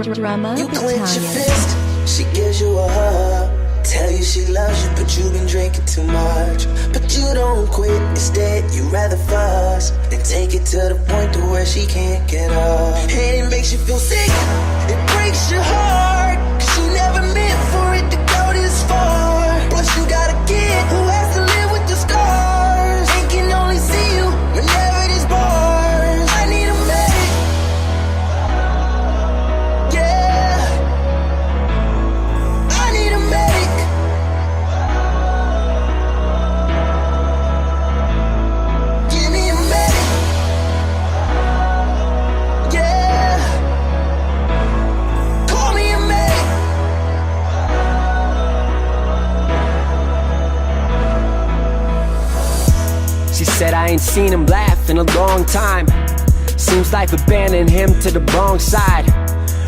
Drama You clench your Italian. fist, she gives you a hug. Tell you she loves you, but you've been drinking too much. But you don't quit, instead you rather fuss and take it to the point to where she can't get up. And it makes you feel sick, it breaks your heart, 'cause she never meant for it to go this far. Plus you got a kid who has to live with the scars and can only see you whenever there's bars. I need a medic, yeah, I need a medic. Give me a medic, yeah, call me a medic. She said I ain't seen him laugh in a long time. Seems life abandoned him to the wrong side.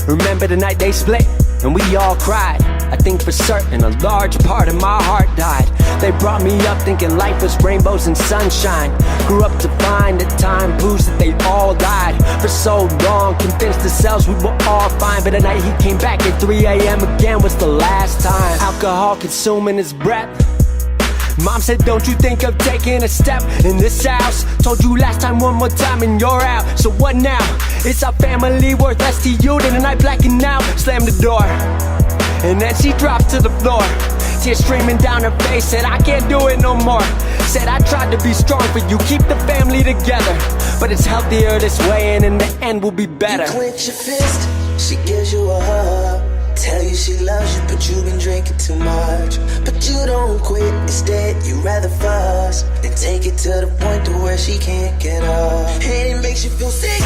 Remember the night they split and we all cried. I think for certain a large part of my heart died. They brought me up thinking life was rainbows and sunshine. Grew up to find that time proves that they all died. For so long, convinced ourselves we were all fine. But the night he came back at 3 a.m. again was the last time. Alcohol consuming his breath. Mom said, don't you think of taking a step in this house? Told you last time, one more time and you're out. So what now? Is our family worth less to you than a night blacking out? Slammed the door, and then she dropped to the floor. Tears streaming down her face, said I can't do it no more. Said I tried to be strong for you, keep the family together, but it's healthier this way and in the end we'll be better. You clench your fist, she gives you a hug. Tell you she loves you, but you've been drinking too much. But you don't quit, instead you rather fuss and take it to the point to where she can't get up. And it makes you feel sick,